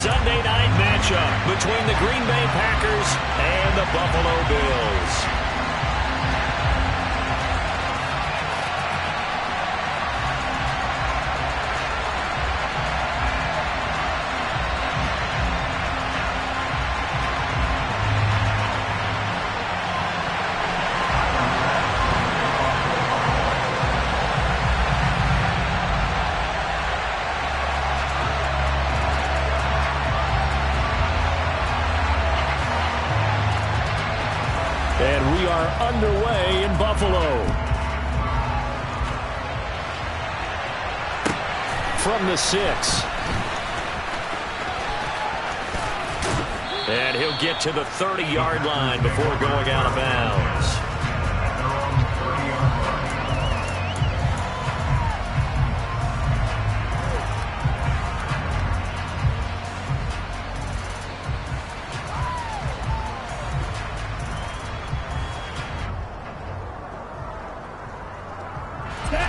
Sunday night matchup between the Green Bay Packers and the Buffalo Bills. And we are underway in Buffalo. From the 6. And he'll get to the 30-yard line before going out of bounds.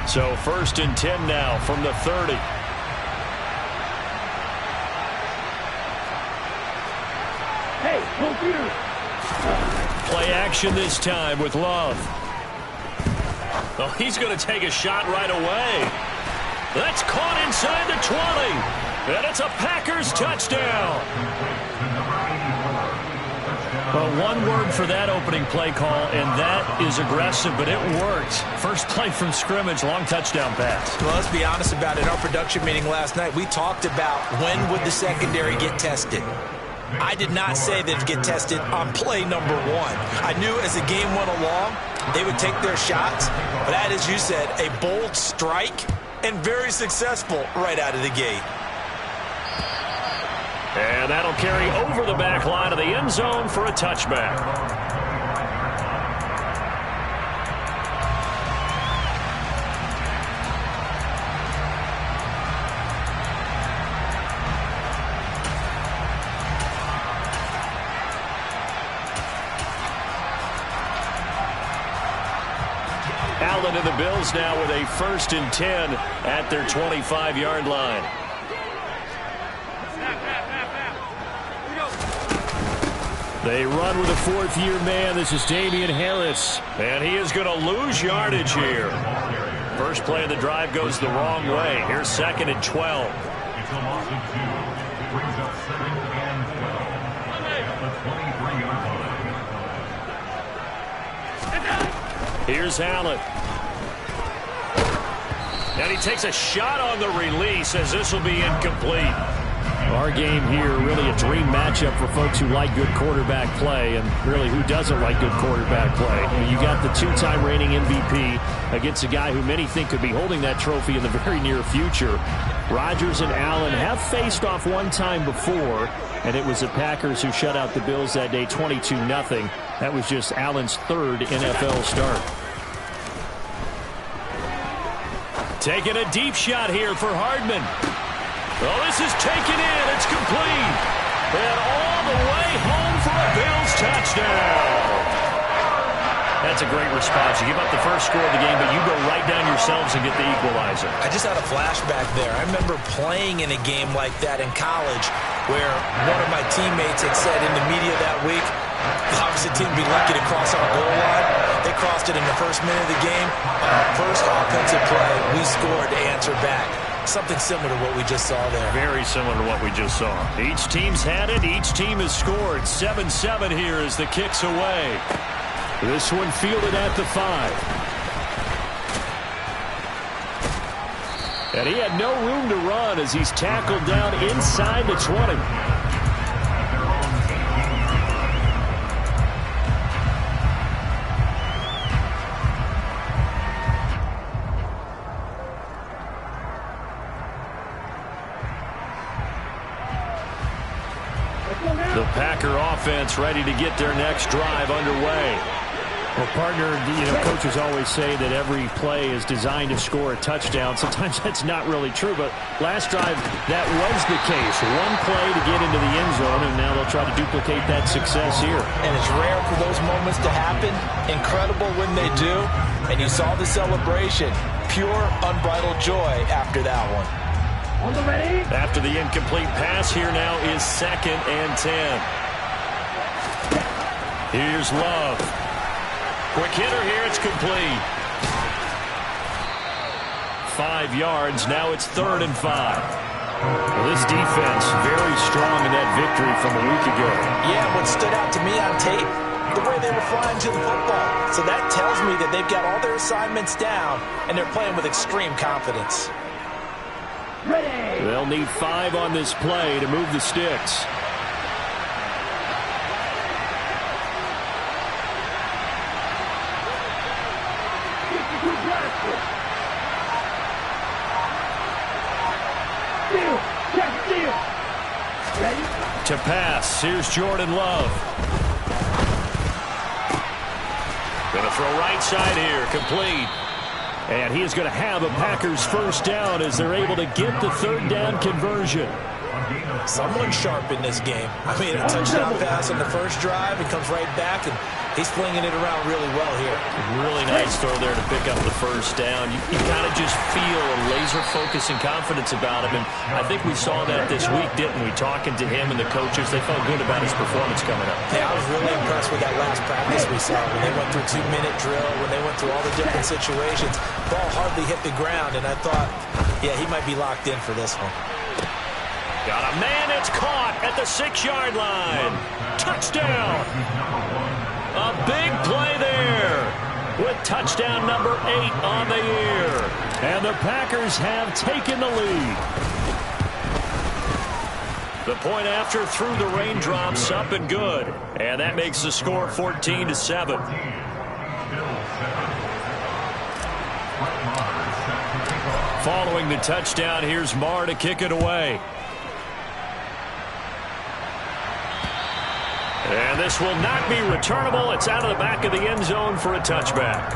So 1st and 10 now from the 30. Play action this time with Love. Oh, he's going to take a shot right away. That's caught inside the 20. And it's a Packers touchdown. Well, one word for that opening play call, and that is aggressive, but it worked. First play from scrimmage, long touchdown pass. Well, let's be honest about it. In our production meeting last night, we talked about when would the secondary get tested. I did not say they'd get tested on play number 1. I knew as the game went along, they would take their shots. But that, as you said, a bold strike and very successful right out of the gate. And that'll carry over the back line of the end zone for a touchback. Allen and the Bills now with a 1st and 10 at their 25-yard line. They run with a 4th-year man. This is Damian Harris. And he is going to lose yardage here. First play of the drive goes the wrong way. Here's 2nd and 12. Here's Allen. And he takes a shot on the release as this will be incomplete. Our game here, really a dream matchup for folks who like good quarterback play, and really who doesn't like good quarterback play. You got the 2-time reigning MVP against a guy who many think could be holding that trophy in the very near future. Rodgers and Allen have faced off one time before, and it was the Packers who shut out the Bills that day 22-0. That was just Allen's 3rd NFL start. Taking a deep shot here for Hardman. Oh, this is taken in. It's complete. And all the way home for a Bills touchdown. That's a great response. You give up the first score of the game, but you go right down yourselves and get the equalizer. I just had a flashback there. I remember playing in a game like that in college where one of my teammates had said in the media that week, the opposite team would be lucky to cross our goal line. They crossed it in the first minute of the game. First offensive play, we scored to answer back. Something similar to what we just saw there. Very similar to what we just saw. Each team's had it. Each team has scored. 7-7 here as the kick's away. This one fielded at the 5. And he had no room to run as he's tackled down inside the 20. The Packer offense ready to get their next drive underway. Well, partner, coaches always say that every play is designed to score a touchdown. Sometimes that's not really true, but last drive, that was the case. One play to get into the end zone, and now they'll try to duplicate that success here. And it's rare for those moments to happen. Incredible when they do. And you saw the celebration. Pure, unbridled joy after that one. After the incomplete pass, here now is 2nd and 10. Here's Love. Quick hitter here. It's complete. 5 yards. Now it's 3rd and 5. Well, this defense very strong in that victory from a week ago. Yeah, what stood out to me on tape, the way they were flying to the football. So that tells me that they've got all their assignments down, and they're playing with extreme confidence. They'll need 5 on this play to move the sticks. To pass, here's Jordan Love. Going to throw right side here, complete. And he is going to have a Packers first down as they're able to get the 3rd down conversion. Someone sharp in this game. I mean, a touchdown pass on the first drive. He comes right back, and he's flinging it around really well here. Really nice throw there to pick up the first down. You kind of just feel a laser focus and confidence about him, and I think we saw that this week, didn't we? Talking to him and the coaches, they felt good about his performance coming up. Yeah, I was really impressed with that last practice we saw when they went through 2-minute drill, when they went through all the different situations. Ball hardly hit the ground, and I thought, yeah, he might be locked in for this one. Got a man, it's caught at the 6-yard line. Touchdown. A big play there with touchdown number 8 on the year. And the Packers have taken the lead. The point after through the raindrops, up and good. And that makes the score 14-7. Following the touchdown, here's Marr to kick it away. And this will not be returnable. It's out of the back of the end zone for a touchback.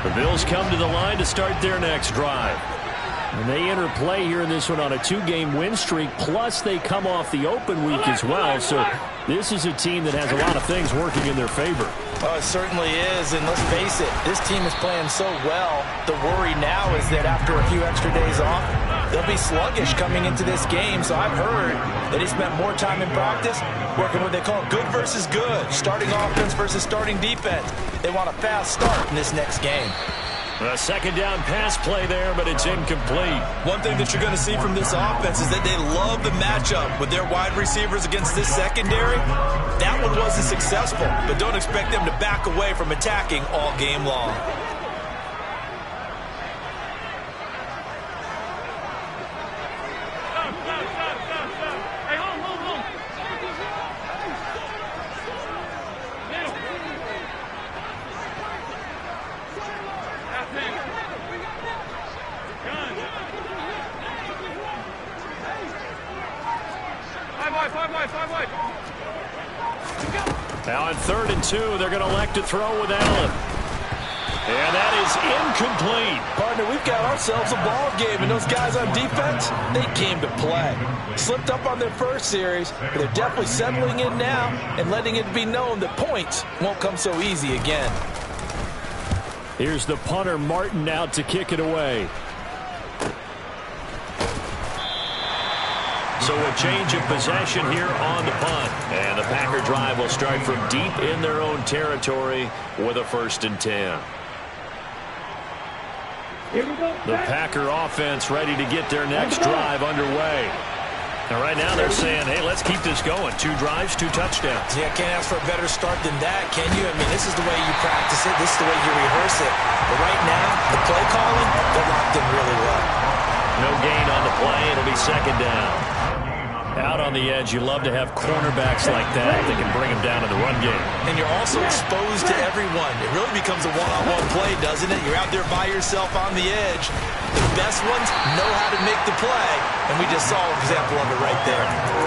The Bills come to the line to start their next drive. And they enter play here in this one on a 2-game win streak, plus they come off the open week as well. So this is a team that has a lot of things working in their favor. Oh, it certainly is, and let's face it, this team is playing so well. The worry now is that after a few extra days off, they'll be sluggish coming into this game. So I've heard that he spent more time in practice working what they call good versus good, starting offense versus starting defense. They want a fast start in this next game. A 2nd down pass play there, but it's incomplete. One thing that you're going to see from this offense is that they love the matchup with their wide receivers against this secondary. That one wasn't successful, but don't expect them to back away from attacking all game long. Now on 3rd and 2, they're going to elect to throw with Allen. And that is incomplete. Partner, we've got ourselves a ball game, and those guys on defense, they came to play. Slipped up on their first series, but they're definitely settling in now and letting it be known that points won't come so easy again. Here's the punter, Martin, out to kick it away. So a change of possession here on the punt. And the Packer drive will start from deep in their own territory with a 1st and 10. The Packer offense ready to get their next drive underway. And right now they're saying, hey, let's keep this going. 2 drives, 2 touchdowns. Yeah, can't ask for a better start than that, can you? I mean, this is the way you practice it. This is the way you rehearse it. But right now, the play calling, they're locked in really well. No gain on the play. It'll be 2nd down. Out on the edge, you love to have cornerbacks like that that can bring them down in the run game. And you're also exposed to everyone. It really becomes a one-on-one play, doesn't it? You're out there by yourself on the edge. The best ones know how to make the play, and we just saw an example of it right there.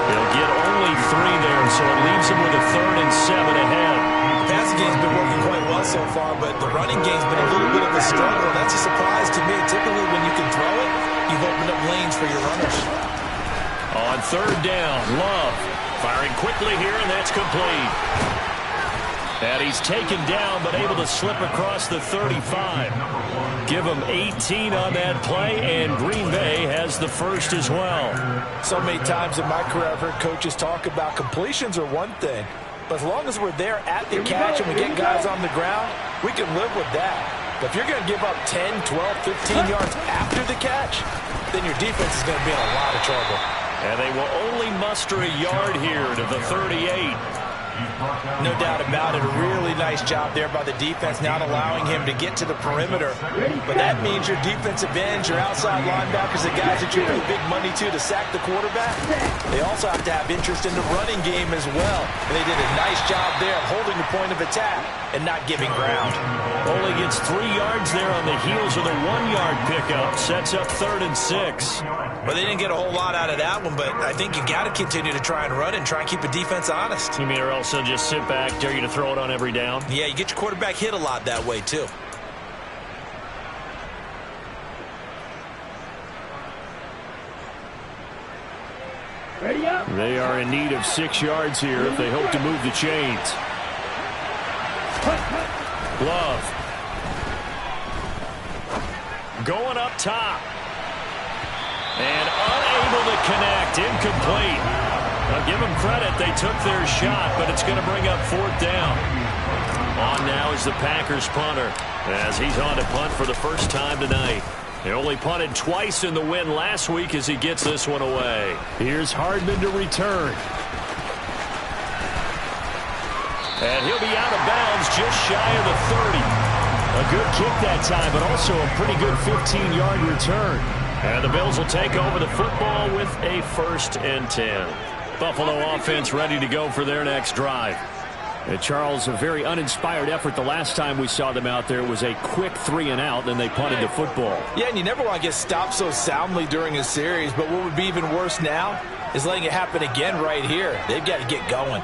They'll get only 3 there, so it leaves them with a 3rd and 7 ahead. The passing game's been working quite well so far, but the running game's been a little bit of a struggle. That's a surprise to me. Typically, when you can throw it, you've opened up lanes for your runners. On 3rd down, Love Firing quickly here, and that's complete. And he's taken down, but able to slip across the 35. Give him 18 on that play, and Green Bay has the first as well. So many times in my career, I've heard coaches talk about completions are one thing, but as long as we're there at the catch and we get guys on the ground, we can live with that. But if you're going to give up 10, 12, 15 yards after the catch, then your defense is going to be in a lot of trouble. And they will only muster a yard here to the 38. No doubt about it. A really nice job there by the defense, not allowing him to get to the perimeter. But that means your defensive ends, your outside linebackers, the guys that you pay big money to sack the quarterback, they also have to have interest in the running game as well. And they did a nice job there of holding the point of attack and not giving ground. Only gets 3 yards there on the heels of the 1-yard pickup. Sets up 3rd and 6. Well, they didn't get a whole lot out of that one, but I think you got to continue to try and run and try and keep the defense honest. You mean or else they'll just sit back, dare you to throw it on every down? Yeah, you get your quarterback hit a lot that way, too. Ready up. They are in need of 6 yards here if they hope to move the chains. Love. Going up top. And unable to connect. Incomplete. I'll give them credit. They took their shot, but it's going to bring up 4th down. On now is the Packers punter, as he's on to punt for the first time tonight. He only punted twice in the win last week as he gets this one away. Here's Hardman to return. And he'll be out of bounds just shy of the 30. A good kick that time, but also a pretty good 15-yard return. And the Bills will take over the football with a 1st and 10. Buffalo offense ready to go for their next drive. And Charles, a very uninspired effort the last time we saw them out there. It was a quick 3-and-out, then they punted the football. Yeah, and you never want to get stopped so soundly during a series, but what would be even worse now is letting it happen again right here. They've got to get going.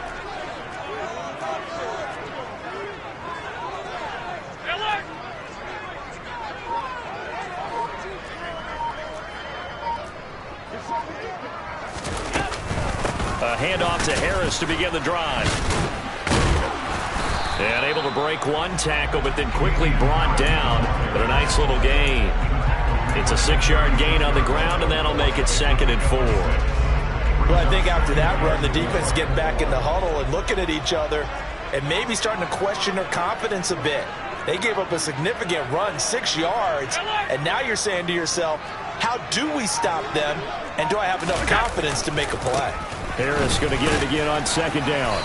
A handoff to Harris to begin the drive. And able to break one tackle, but then quickly brought down. But a nice little gain. It's a 6-yard gain on the ground, and that'll make it 2nd and 4. Well, I think after that run, the defense getting back in the huddle and looking at each other and maybe starting to question their confidence a bit. They gave up a significant run, 6 yards, and now you're saying to yourself, how do we stop them, and do I have enough confidence to make a play? Harris going to get it again on 2nd down.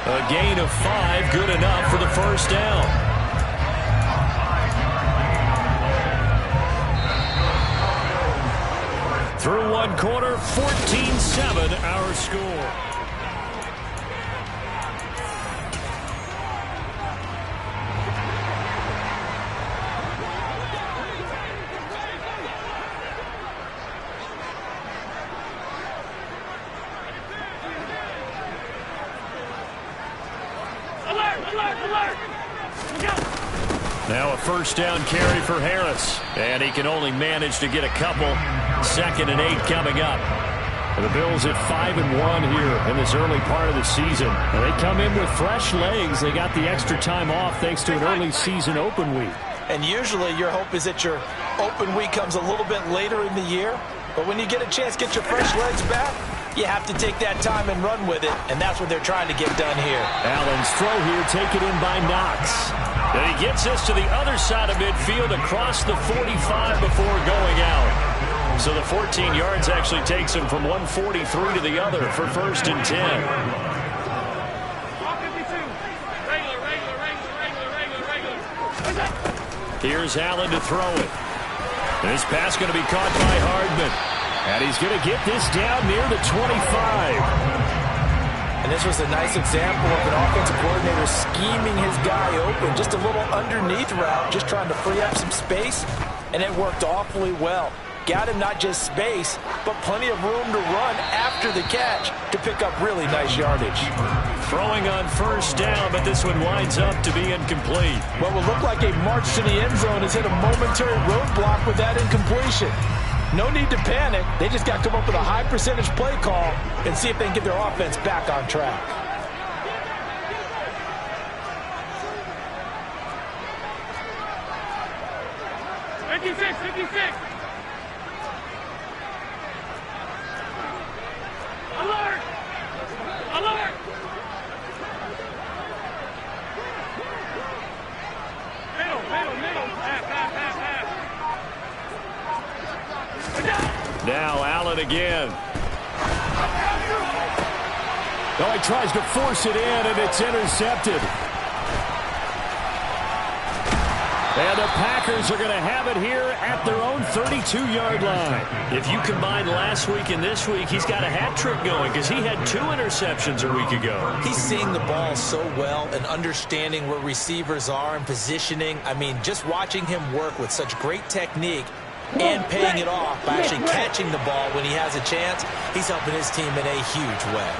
A gain of 5, good enough for the 1st down. Through 1 quarter, 14-7 our score. Now a 1st down carry for Harris. And he can only manage to get a couple. 2nd and 8 coming up. And the Bills at 5-1 here in this early part of the season. And they come in with fresh legs. They got the extra time off thanks to an early season open week. And usually your hope is that your open week comes a little bit later in the year. But when you get a chance to get your fresh legs back, you have to take that time and run with it. And that's what they're trying to get done here. Allen's throw here taken in by Knox. And he gets this to the other side of midfield across the 45 before going out. So the 14 yards actually takes him from 143 to the other for 1st and 10. Here's Allen to throw it. This pass going to be caught by Hardman. And he's going to get this down near the 25. And this was a nice example of an offensive coordinator scheming his guy open. Just a little underneath route, just trying to free up some space. And it worked awfully well. Got him not just space, but plenty of room to run after the catch to pick up really nice yardage. Throwing on 1st down, but this one winds up to be incomplete. What will look like a march to the end zone has hit a momentary roadblock with that incompletion. No need to panic. They just got to come up with a high percentage play call and see if they can get their offense back on track. Alert! Alert! Middle. Half. Now Allen again. Oh, he tries to force it in, and it's intercepted. And the Packers are going to have it here at their own 32-yard line. If you combine last week and this week, he's got a hat trick going because he had 2 interceptions a week ago. He's seeing the ball so well and understanding where receivers are and positioning. I mean, just watching him work with such great technique and paying it off by actually catching the ball when he has a chance, he's helping his team in a huge way.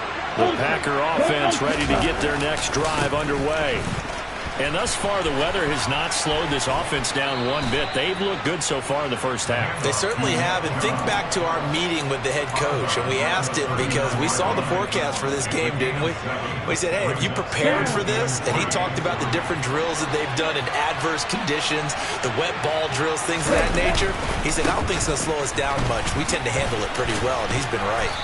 The Packer offense ready to get their next drive underway. And thus far, the weather has not slowed this offense down one bit. They've looked good so far in the first half. They certainly have. And think back to our meeting with the head coach. And we asked him because we saw the forecast for this game, didn't we? We said, hey, have you prepared for this? And he talked about the different drills that they've done in adverse conditions, the wet ball drills, things of that nature. He said, I don't think it's going to slow us down much. We tend to handle it pretty well, and he's been right.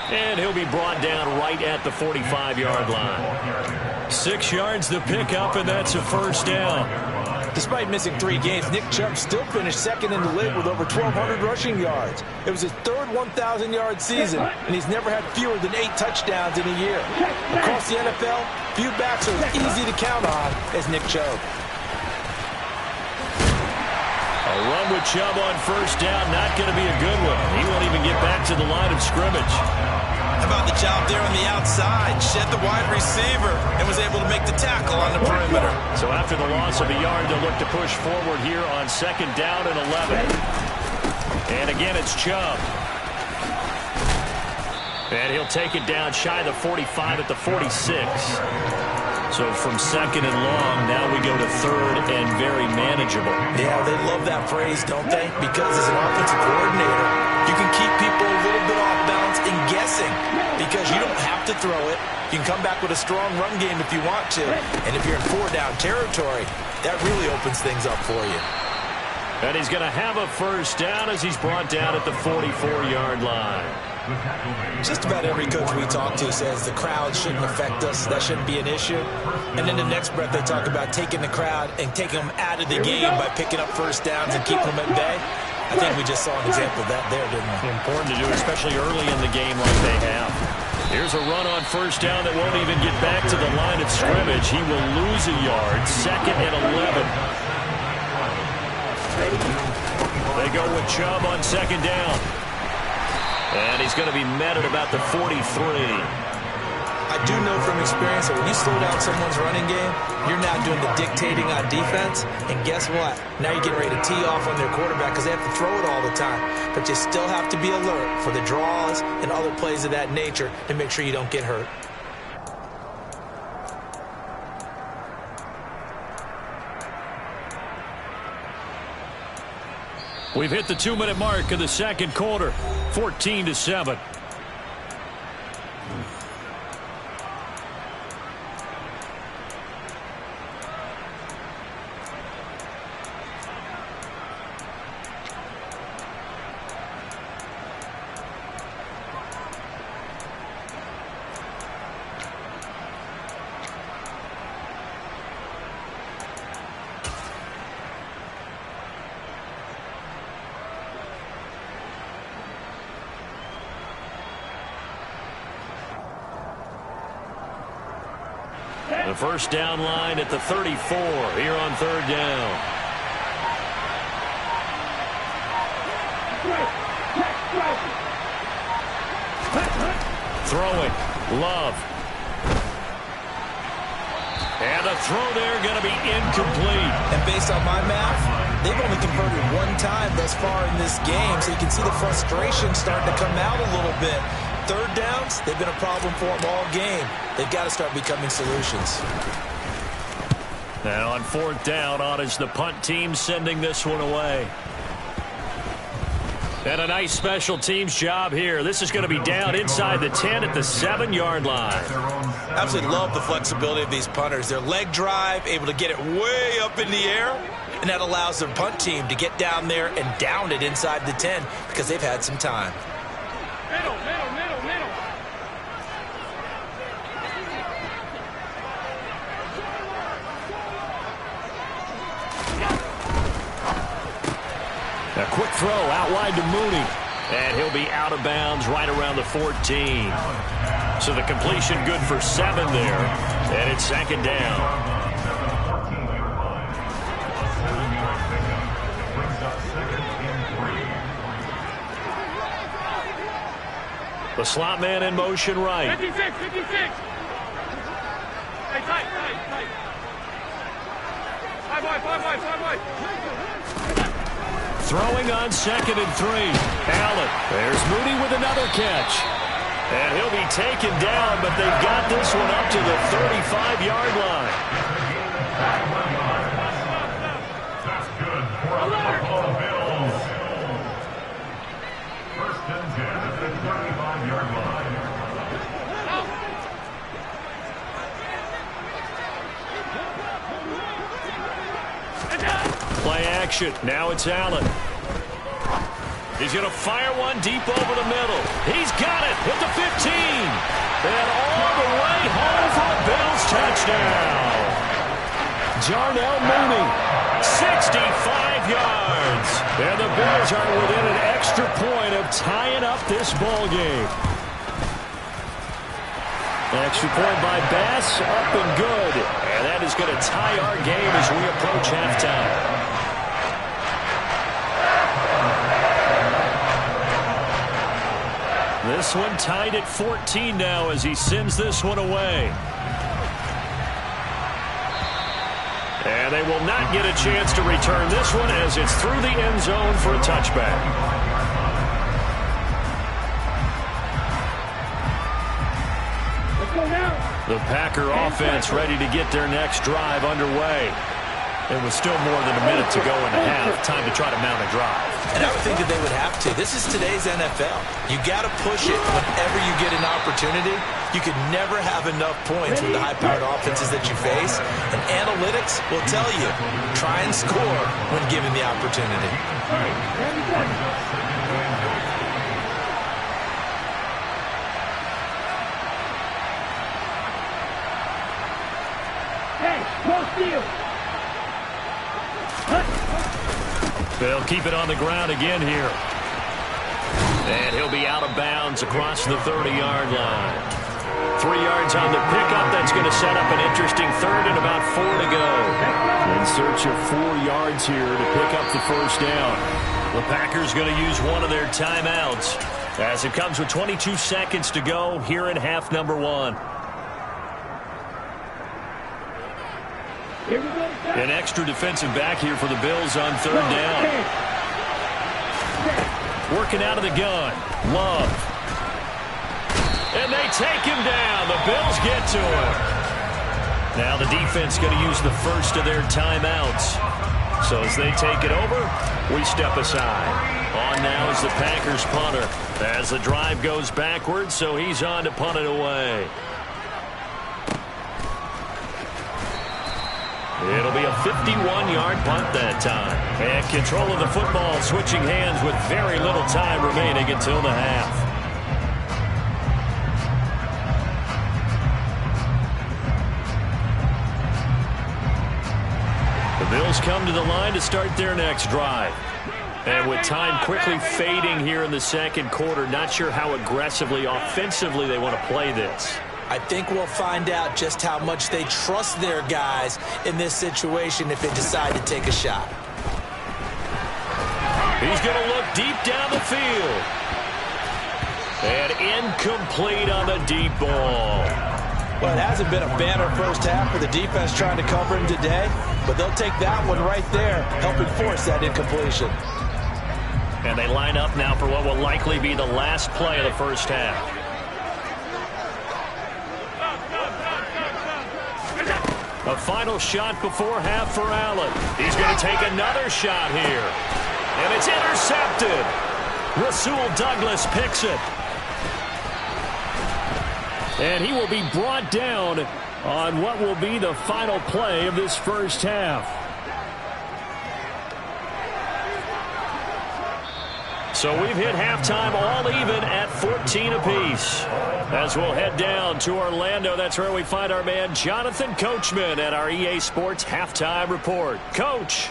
And he'll be brought down right at the 45-yard line. 6 yards to pick up, and that's a first down. Despite missing 3 games, Nick Chubb still finished second in the league with over 1,200 rushing yards. It was his third 1,000-yard season, and he's never had fewer than 8 touchdowns in a year. Across the NFL, few backs are as easy to count on as Nick Chubb. A run with Chubb on first down, not going to be a good one. He won't even get back to the line of scrimmage. How about the job there on the outside? Shed the wide receiver and was able to make the tackle on the perimeter. So after the loss of a yard, they'll look to push forward here on second down and 11. And again, it's Chubb. And he'll take it down shy of the 45 at the 46. So from second and long, now we go to third and very manageable. Yeah, they love that phrase, don't they? Because as an offensive coordinator, you can keep people a little bit off balance and guessing because you don't have to throw it. You can come back with a strong run game if you want to. And if you're in 4-down territory, that really opens things up for you. And he's going to have a first down as he's brought down at the 44-yard line. Just about every coach we talk to says the crowd shouldn't affect us. That shouldn't be an issue. And in the next breath, they talk about taking the crowd and taking them out of the game by picking up first downs and keeping them at bay. I think we just saw an example of that there, didn't we? Important to do, especially early in the game like they have. Here's a run on first down that won't even get back to the line of scrimmage. He will lose a yard. Second and 11. They go with Chubb on second down. And he's going to be met at about the 43. I do know from experience that when you slow down someone's running game, you're now doing the dictating on defense. And guess what? Now you're getting ready to tee off on their quarterback because they have to throw it all the time. But you still have to be alert for the draws and other plays of that nature to make sure you don't get hurt. We've hit the 2-minute mark of the second quarter, 14-7. The first down line at the 34 here on third down. Throwing. Love. And a throw there going to be incomplete. And based on my math, they've only converted one time thus far in this game, so you can see the frustration starting to come out a little bit. Third downs, they've been a problem for them all game. They've got to start becoming solutions. Now on fourth down, on is the punt team sending this one away. And a nice special teams job here. This is going to be down inside the 10 at the 7-yard line. Absolutely love the flexibility of these punters. Their leg drive, able to get it way up in the air, and that allows their punt team to get down there and down it inside the 10 because they've had some time. Middle, middle, middle, middle. A quick throw out wide to Mooney. And he'll be out of bounds right around the 14. So the completion good for 7 there. And it's 2nd down. The slot man in motion right. 56, 56. Hey, tight, tight, tight. 5 wide, 5 wide, 5 wide. Throwing on 2nd and 3. Allen. There's Mooney with another catch. And he'll be taken down, but they've got this one up to the 35-yard line. That's good for a Buffalo Bills. 1st and 10 at the 35-yard line. Play action. Now it's Allen. He's going to fire one deep over the middle. He's got it at the 15. And all the way home for a Bills touchdown. Jarnell Mooney, 65 yards. And the Bills are within an extra point of tying up this ball game. Extra point by Bass, up and good. And that is going to tie our game as we approach halftime. This one tied at 14 now as he sends this one away. And they will not get a chance to return this one as it's through the end zone for a touchback. The Packer offense ready to get their next drive underway. And with still more than a minute to go in the half, time to try to mount a drive. And I would think that they would have to. This is today's NFL. You got to push it whenever you get an opportunity. You could never have enough points with the high-powered offenses that you face. And analytics will tell you, try and score when given the opportunity. Hey, no steal. They'll keep it on the ground again here. And he'll be out of bounds across the 30-yard line. 3 yards on the pickup. That's going to set up an interesting 3rd and about 4 to go. In search of 4 yards here to pick up the 1st down. The Packers going to use one of their timeouts as it comes with 22 seconds to go here in half number 1. An extra defensive back here for the Bills on 3rd down. Working out of the gun. Love. And they take him down. The Bills get to him. Now the defense going to use the first of their timeouts. So as they take it over, we step aside. On now is the Packers punter. As the drive goes backwards, so he's on to punt it away. It'll be a 51-yard punt that time. And control of the football switching hands with very little time remaining until the half. The Bills come to the line to start their next drive. And with time quickly fading here in the 2nd quarter, not sure how aggressively, offensively they want to play this. I think we'll find out just how much they trust their guys in this situation if they decide to take a shot. He's going to look deep down the field. And incomplete on the deep ball. Well, it hasn't been a banner first half for the defense trying to cover him today, but they'll take that one right there, helping force that incompletion. And they line up now for what will likely be the last play of the first half. A final shot before half for Allen. He's going to take another shot here. And it's intercepted. Rasul Douglas picks it. And he will be brought down on what will be the final play of this first half. So we've hit halftime all even at 14 apiece. As we'll head down to Orlando, that's where we find our man Jonathan Coachman at our EA Sports Halftime Report. Coach.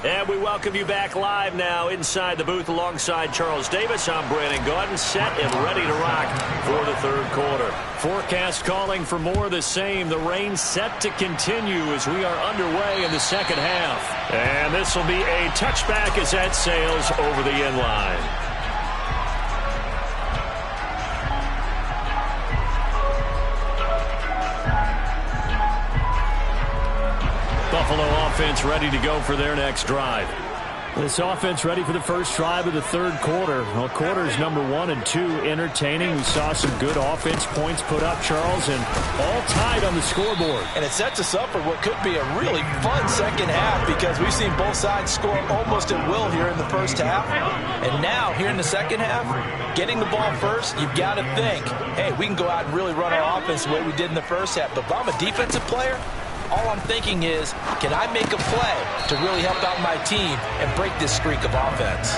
And we welcome you back live now inside the booth alongside Charles Davis. I'm Brandon Gaudin, set and ready to rock for the third quarter. Forecast calling for more of the same. The rain set to continue as we are underway in the second half. And this will be a touchback as that sails over the end line. Buffalo offense ready to go for their next drive. This offense ready for the first drive of the third quarter. Well, quarters number 1 and 2 entertaining. We saw some good offense points put up, Charles, and all tied on the scoreboard. And it sets us up for what could be a really fun second half because we've seen both sides score almost at will here in the first half. And now, here in the second half, getting the ball first, you've got to think, hey, we can go out and really run our offense the way we did in the first half. But if I'm a defensive player, all I'm thinking is, can I make a play to really help out my team and break this streak of offense?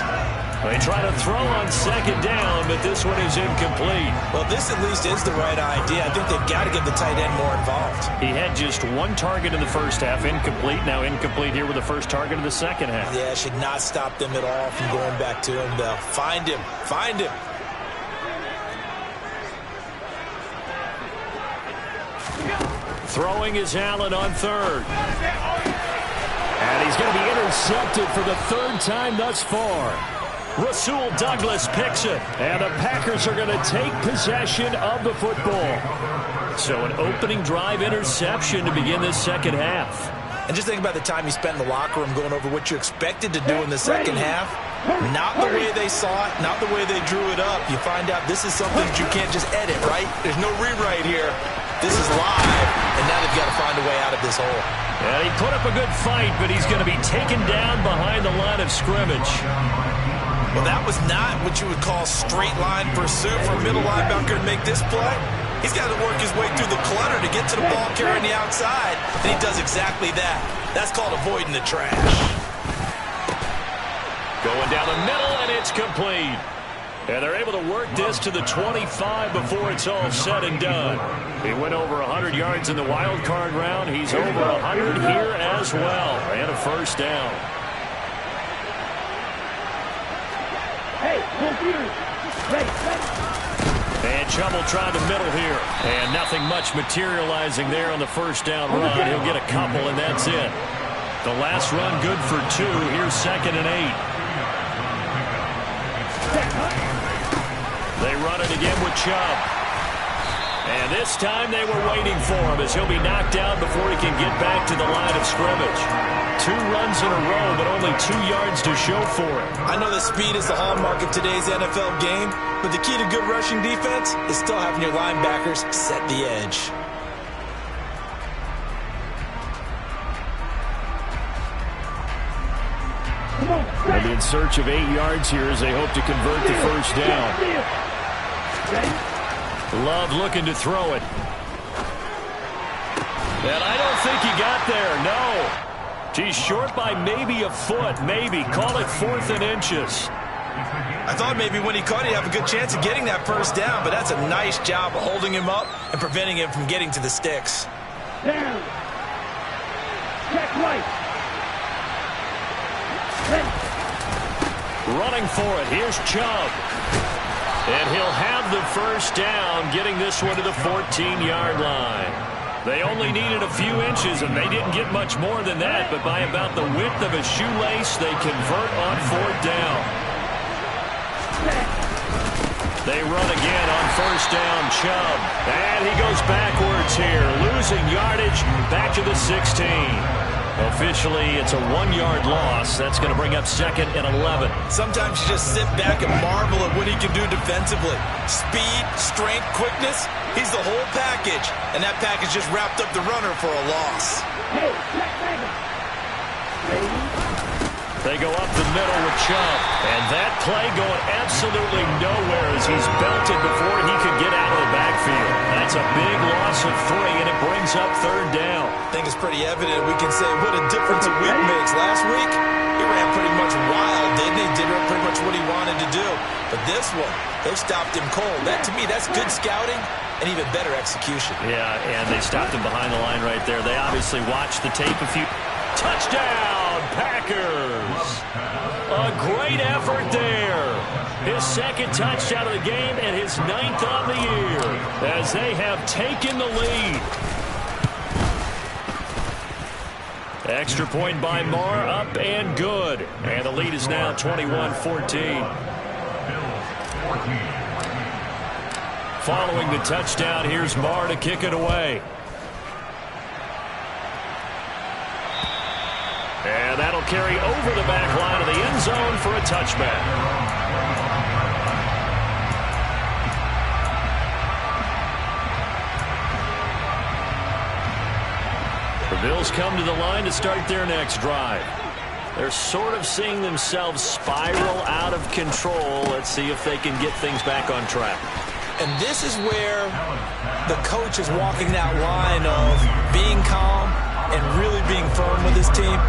They try to throw on second down, but this one is incomplete. Well, this at least is the right idea. I think they've got to get the tight end more involved. He had just one target in the first half, incomplete. Now incomplete here with the first target of the second half. Yeah, should not stop them at all from going back to him. They'll find him. Find him. Throwing is Allen on third. And he's going to be intercepted for the third time thus far. Rasul Douglas picks it. And the Packers are going to take possession of the football. So an opening drive interception to begin this second half. And just think about the time you spent in the locker room going over what you expected to do in the second half. Not the way they saw it, not the way they drew it up. You find out this is something that you can't just edit, right? There's no rewrite here. This is live, and now they've got to find a way out of this hole. Yeah, he put up a good fight, but he's going to be taken down behind the line of scrimmage. Well, that was not what you would call straight line pursuit for a middle linebacker to make this play. He's got to work his way through the clutter to get to the ball carrier on the outside, and he does exactly that. That's called avoiding the trash. Going down the middle, and it's complete. And they're able to work this to the 25 before it's all said and done. He went over 100 yards in the wild card round. He's over 100 here as well. And a first down. And Chummel tried the middle here. And nothing much materializing there on the first down run. He'll get a couple, and that's it. The last run good for 2. Here's 2nd and 8. They run it again with Chubb. And this time they were waiting for him as he'll be knocked down before he can get back to the line of scrimmage. 2 runs in a row, but only 2 yards to show for it. I know that speed is the hallmark of today's NFL game, but the key to good rushing defense is still having your linebackers set the edge. They'll be in search of 8 yards here as they hope to convert the first down. Love looking to throw it. And I don't think he got there, no. He's short by maybe a foot, maybe. Call it 4th and inches. I thought maybe when he caught it, he'd have a good chance of getting that first down, but that's a nice job of holding him up and preventing him from getting to the sticks. Down. Check right. Running for it. Here's Chubb. And he'll have the first down, getting this one to the 14-yard line. They only needed a few inches, and they didn't get much more than that, but by about the width of a shoelace, they convert on 4th down. They run again on first down, Chubb. And he goes backwards here, losing yardage back to the 16. Officially, it's a 1-yard loss. That's going to bring up 2nd and 11. Sometimes you just sit back and marvel at what he can do defensively. Speed, strength, quickness, he's the whole package. And that package just wrapped up the runner for a loss. They go up the middle with Chubb. And that play going absolutely nowhere as he's belted before he could get out of the backfield. That's a big loss of 3, and it brings up 3rd down. I think it's pretty evident. We can say what a difference a week makes. Last week, he ran pretty much wild, didn't he? Did pretty much what he wanted to do. But this one, they stopped him cold. That, to me, that's good scouting and even better execution. Yeah, and they stopped him behind the line right there. They obviously watched the tape a few. Touchdown, Packers! A great effort there. His 2nd touchdown of the game and his 9th on the year as they have taken the lead. Extra point by Marr, up and good. And the lead is now 21-14. Following the touchdown, here's Marr to kick it away. And that'll carry over the back line of the end zone for a touchback. The Bills come to the line to start their next drive. They're sort of seeing themselves spiral out of control. Let's see if they can get things back on track. And this is where the coach is walking that line of being calm and really being firm with his team.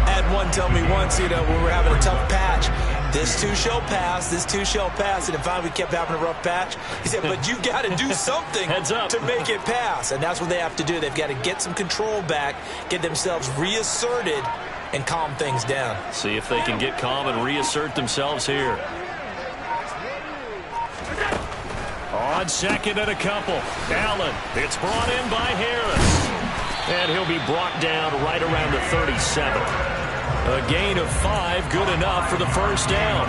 I had one tell me once, when we're having a tough patch, this too shall pass, this too shall pass. And finally we kept having a rough patch. He said, but you got to do something to make it pass. And that's what they have to do. They've got to get some control back, get themselves reasserted, and calm things down. See if they can get calm and reassert themselves here. On 2nd and a couple. Allen, it's brought in by Harris. And he'll be brought down right around the 37. A gain of 5, good enough for the first down.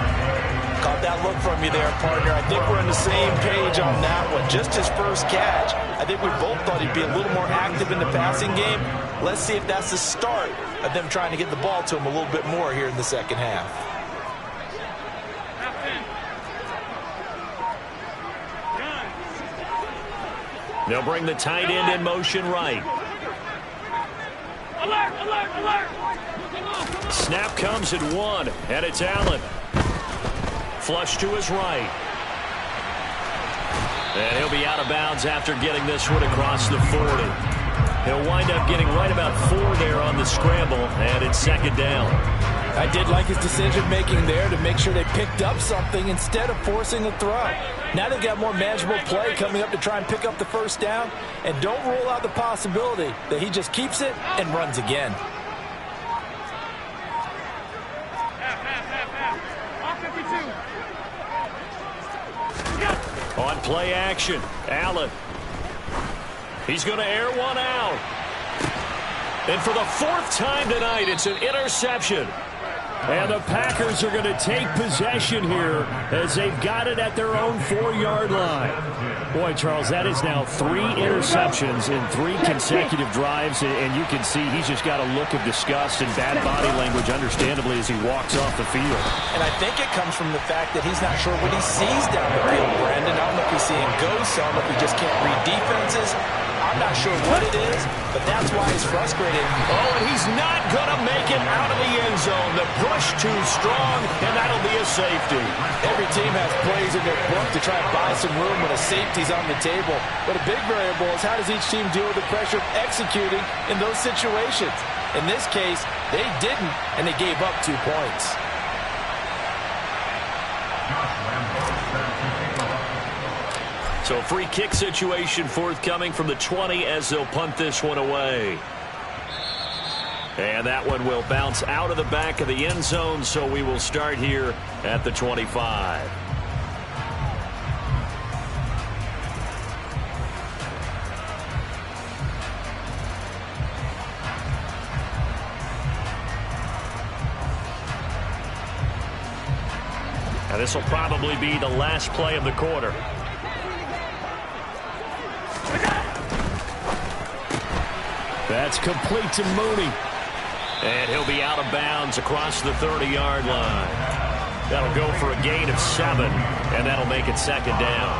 Caught that look from you there, partner. I think we're on the same page on that one. Just his first catch. I think we both thought he'd be a little more active in the passing game. Let's see if that's the start of them trying to get the ball to him a little bit more here in the second half. They'll bring the tight end in motion right. Alert, alert, alert. Snap comes at 1, and it's Allen. Flush to his right. And he'll be out of bounds after getting this one across the 40. He'll wind up getting right about 4 there on the scramble, and it's 2nd down. I did like his decision-making there to make sure they picked up something instead of forcing a throw. Now they've got more manageable play coming up to try and pick up the first down, and don't rule out the possibility that he just keeps it and runs again. On play action, Allen. He's going to air one out. And for the 4th time tonight, it's an interception. And the Packers are going to take possession here as they've got it at their own 4-yard line. Boy, Charles, that is now 3 interceptions in 3 consecutive drives, and you can see he's just got a look of disgust and bad body language, understandably, as he walks off the field. And I think it comes from the fact that he's not sure what he sees down the field, Brandon. I don't know if he's seeing ghosts. I don't know if he just can't read defenses. I'm not sure what it is, but that's why he's frustrated. Oh, and he's not going to make it out of the end zone. The push too strong, and that'll be a safety. Every team has plays in their book to try and buy some room when a safety's on the table. But a big variable is how does each team deal with the pressure of executing in those situations? In this case, they didn't, and they gave up 2 points. So a free kick situation forthcoming from the 20 as they'll punt this one away. And that one will bounce out of the back of the end zone, so we will start here at the 25. This will probably be the last play of the quarter. That's complete to Mooney. And he'll be out of bounds across the 30-yard line. That'll go for a gain of 7, and that'll make it second down.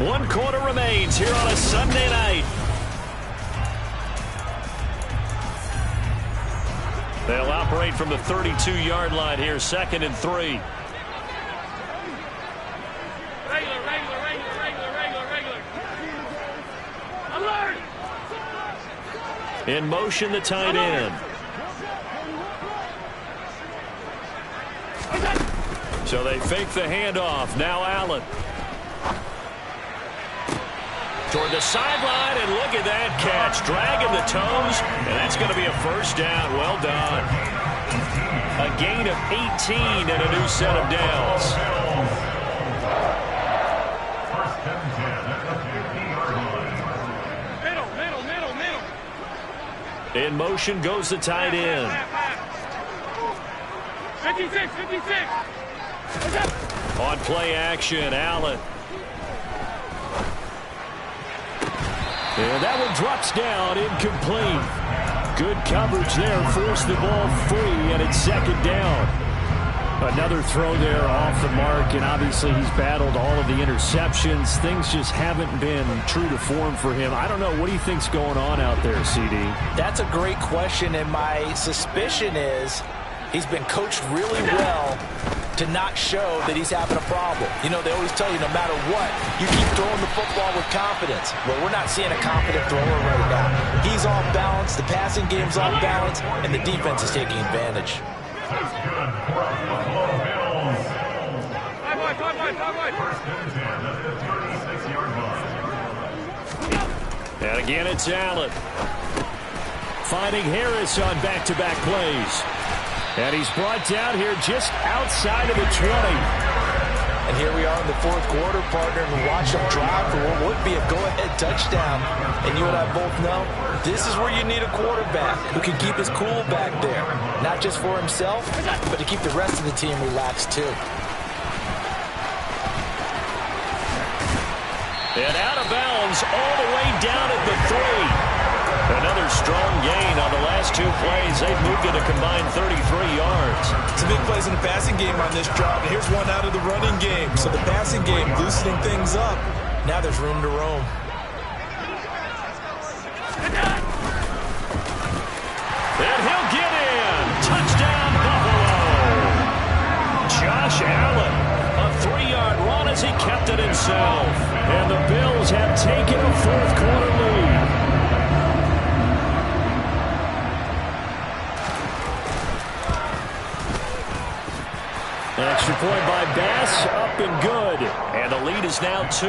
1 quarter remains here on a Sunday night. They'll operate from the 32-yard line here, 2nd and 3. Alert! In motion, the tight end. So they fake the handoff. Now Allen. Toward the sideline, and look at that catch. Dragging the toes, and that's going to be a first down. Well done. A gain of 18 and a new set of downs. In motion goes the tight end. 56. On play action, Allen. And that one drops down, incomplete. Good coverage there, forced the ball free, and it's 2nd down. Another throw there off the mark, and obviously he's battled all of the interceptions. Things just haven't been true to form for him. I don't know. What do you think's going on out there, CD? That's a great question, and my suspicion is he's been coached really well to not show that he's having a problem. You know, they always tell you no matter what, you keep throwing the football with confidence. Well, we're not seeing a confident thrower right now. He's off balance, the passing game's off balance, and the defense is taking advantage. And again, it's Allen. Finding Harris on back-to-back plays. And he's brought down here just outside of the 20. And here we are in the 4th quarter, partner, and watch him drive for what would be a go-ahead touchdown. And you and I both know this is where you need a quarterback who can keep his cool back there. Not just for himself, but to keep the rest of the team relaxed too. And out of bounds all the way down at the 3. Another strong gain on the last 2 plays. They've moved it a combined 33 yards. Some big plays in the passing game on this drive. And here's one out of the running game. So the passing game loosening things up. Now there's room to roam. And he'll get in. Touchdown, Buffalo. Josh Allen. A 3-yard run as he kept it himself. And the Bills have taken a 4th quarter lead. An extra point by Bass, up and good. And the lead is now 2.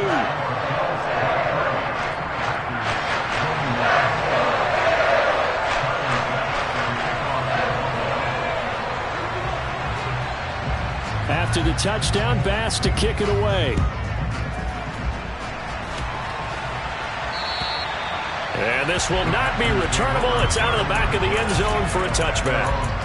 After the touchdown, Bass to kick it away. And this will not be returnable. It's out of the back of the end zone for a touchback.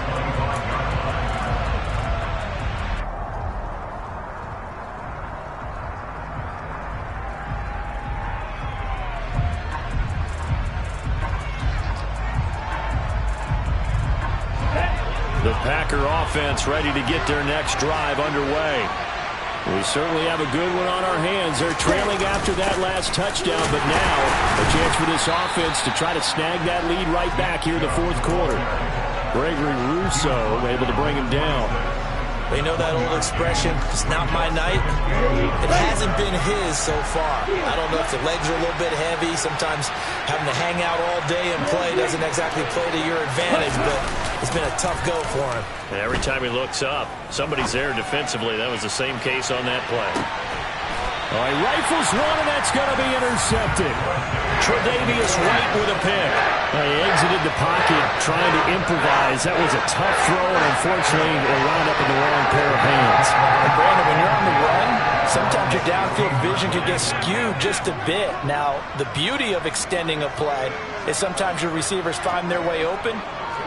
The Packer offense ready to get their next drive underway. We certainly have a good one on our hands. They're trailing after that last touchdown, but now a chance for this offense to try to snag that lead right back here in the 4th quarter. Gregory Rousseau able to bring him down. They know that old expression, it's not my night. It hasn't been his so far. I don't know if the legs are a little bit heavy. Sometimes having to hang out all day and play doesn't exactly play to your advantage, but it's been a tough go for him. And every time he looks up, somebody's there defensively. That was the same case on that play. All right, rifles one, and that's going to be intercepted. Tre'Davious White with a pick. He exited the pocket trying to improvise. That was a tough throw, and unfortunately, it wound up in the wrong pair of hands. And Brandon, when you're on the run, sometimes your downfield vision can get skewed just a bit. Now, the beauty of extending a play is sometimes your receivers find their way open,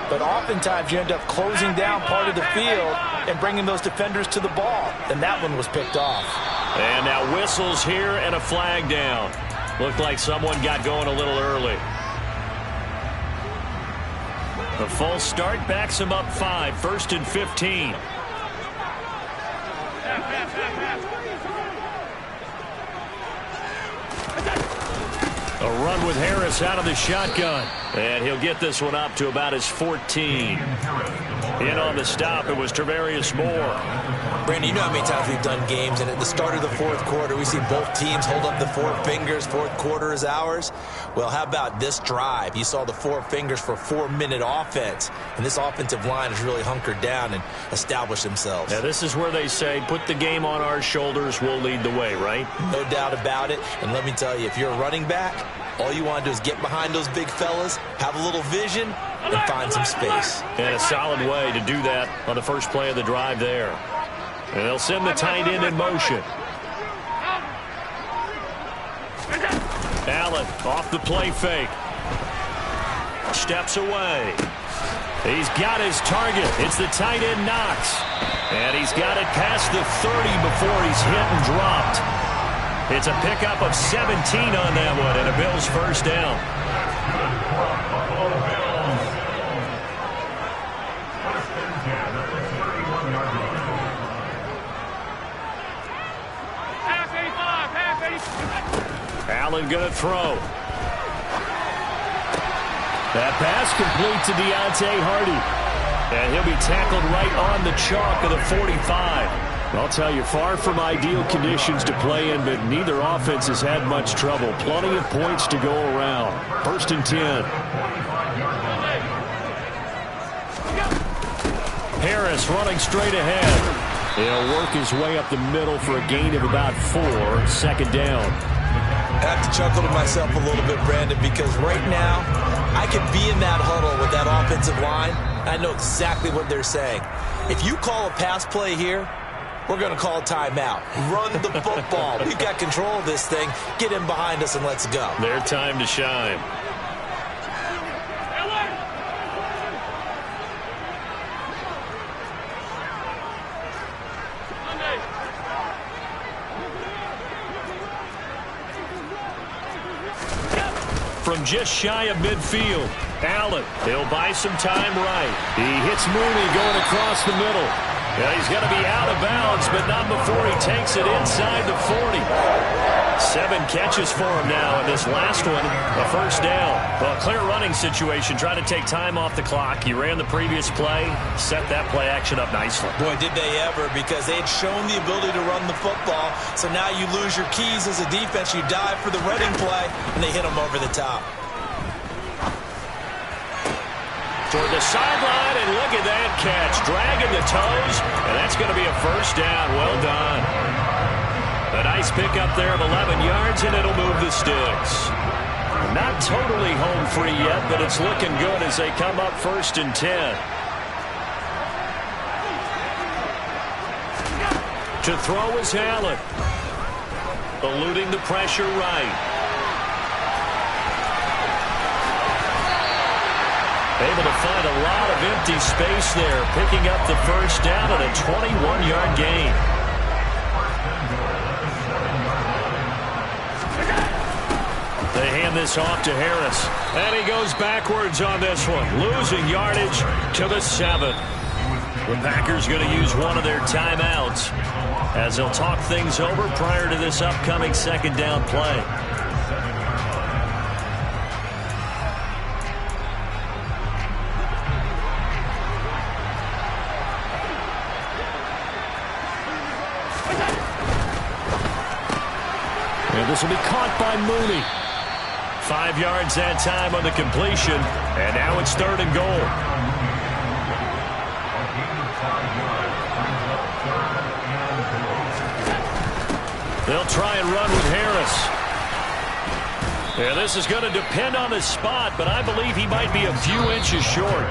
but oftentimes you end up closing down part of the field and bringing those defenders to the ball, and that one was picked off. And now whistles here and a flag down. Looked like someone got going a little early. The false start backs him up 5, 1st and 15. A run with Harris out of the shotgun. And he'll get this one up to about his 14. In on the stop, it was Travarius Moore. Brandon, you know how many times we've done games, and at the start of the fourth quarter, we see both teams hold up the 4 fingers. Fourth quarter is ours. Well, how about this drive? You saw the 4 fingers for 4-minute offense, and this offensive line has really hunkered down and established themselves. Now, this is where they say, put the game on our shoulders, we'll lead the way, right? No doubt about it, and let me tell you, if you're a running back, all you want to do is get behind those big fellas, have a little vision, and find some space. And a solid way to do that on the first play of the drive there. And they'll send the tight end in motion. Allen off the play fake. Steps away. He's got his target. It's the tight end Knox. And he's got it past the 30 before he's hit and dropped. It's a pickup of 17 on that one and a Bills first down. Allen going to throw. That pass complete to Deontay Hardy. And he'll be tackled right on the chalk of the 45. I'll tell you, far from ideal conditions to play in, but neither offense has had much trouble. Plenty of points to go around. 1st and 10. Harris running straight ahead. He'll work his way up the middle for a gain of about 4. 2nd down. I have to chuckle to myself a little bit, Brandon, because right now I could be in that huddle with that offensive line. I know exactly what they're saying. If you call a pass play here, we're going to call a timeout. Run the football. We've got control of this thing. Get in behind us and let's go. Their time to shine. From just shy of midfield, Allen, he'll buy some time right. He hits Mooney going across the middle. Yeah, he's going to be out of bounds, but not before he takes it inside the 40. 7 catches for him now, and this last one, a first down. Well, clear running situation, trying to take time off the clock. He ran the previous play, set that play action up nicely. Boy, did they ever, because they had shown the ability to run the football. So now you lose your keys as a defense. You dive for the running play, and they hit him over the top. Toward the sideline, and look at that catch. Dragging the toes, and that's going to be a first down. Well done. A nice pickup there of 11 yards, and it'll move the sticks. Not totally home free yet, but it's looking good as they come up 1st and 10. To throw is Allen. Eluding the pressure right. Able to find a lot of empty space there, picking up the first down and a 21-yard gain. They hand this off to Harris, and he goes backwards on this one, losing yardage to the 7. The Packers going to use one of their timeouts as they'll talk things over prior to this upcoming 2nd down play. And this will be caught by Mooney. 5 yards that time on the completion, and now it's 3rd and goal. They'll try and run with Harris. Yeah, this is going to depend on the spot, but I believe he might be a few inches short.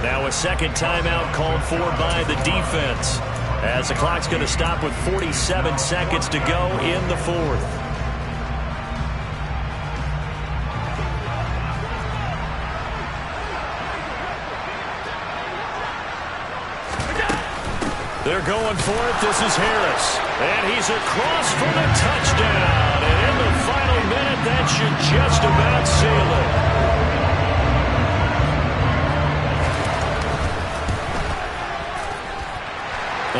Now a 2nd timeout called for by the defense, as the clock's going to stop with 47 seconds to go in the 4th. They're going for it. This is Harris. And he's across for the touchdown. And in the final minute, that should just about seal it.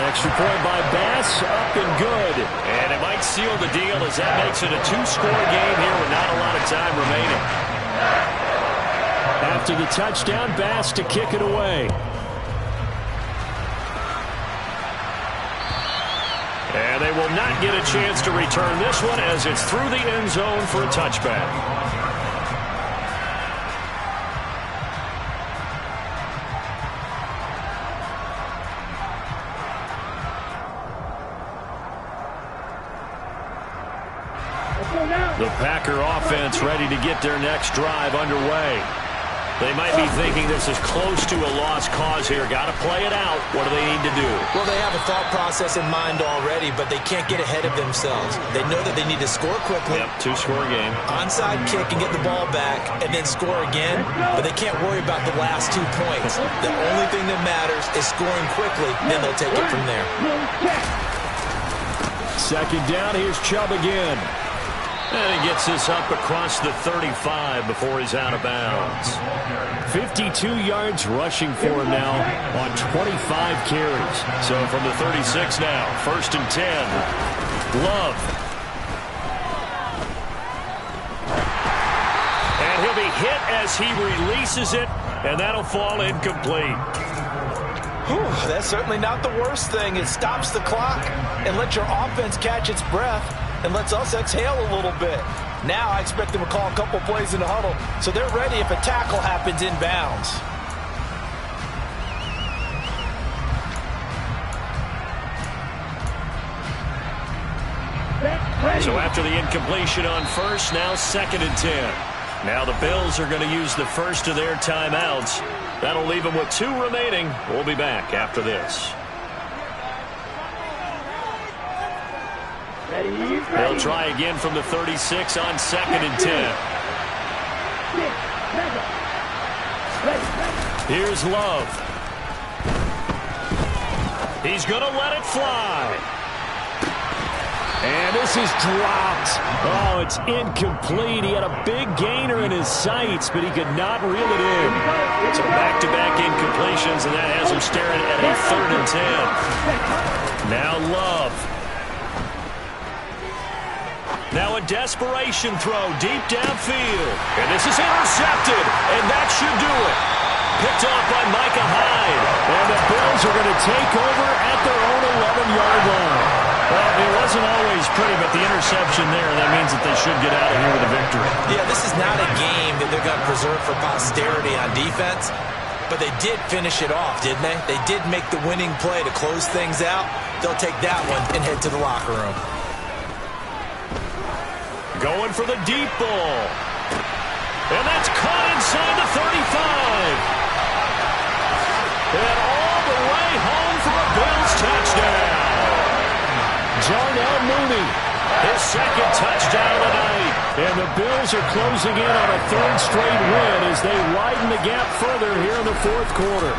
Extra point by Bass, up and good. And it might seal the deal as that makes it a two-score game here with not a lot of time remaining. After the touchdown, Bass to kick it away. And they will not get a chance to return this one as it's through the end zone for a touchback. The Packer offense ready to get their next drive underway. They might be thinking this is close to a lost cause here. Got to play it out. What do they need to do? Well, they have a thought process in mind already, but they can't get ahead of themselves. They know that they need to score quickly. Yep, two-score game. Onside kick and get the ball back and then score again, but they can't worry about the last 2 points. The only thing that matters is scoring quickly, then they'll take it from there. Second down, here's Chubb again. And he gets this up across the 35 before he's out of bounds. 52 yards rushing for him now on 25 carries. So from the 36 now, 1st and 10. Love. And he'll be hit as he releases it, and that'll fall incomplete. Whew, that's certainly not the worst thing. It stops the clock and lets your offense catch its breath and lets us exhale a little bit. Now I expect them to call a couple plays in the huddle so they're ready if a tackle happens inbounds. So after the incompletion on first, now 2nd and 10. Now the Bills are going to use the first of their timeouts. That'll leave them with 2 remaining. We'll be back after this. They'll try again from the 36 on 2nd and 10. Here's Love. He's going to let it fly. And this is dropped. Oh, it's incomplete. He had a big gainer in his sights, but he could not reel it in. So back-to-back incompletions, and that has him staring at a 3rd and 10. Now Love. Now a desperation throw deep downfield. And this is intercepted, and that should do it. Picked off by Micah Hyde. And the Bills are going to take over at their own 11-yard line. Well, it wasn't always pretty, but the interception there, that means that they should get out of here with a victory. Yeah, this is not a game that they're going to preserve for posterity on defense, but they did finish it off, didn't they? They did make the winning play to close things out. They'll take that one and head to the locker room. Going for the deep ball. And that's caught inside the 35. And all the way home for a Bills touchdown. Jarnell Mooney, his 2nd touchdown of the night. And the Bills are closing in on a 3rd straight win as they widen the gap further here in the 4th quarter.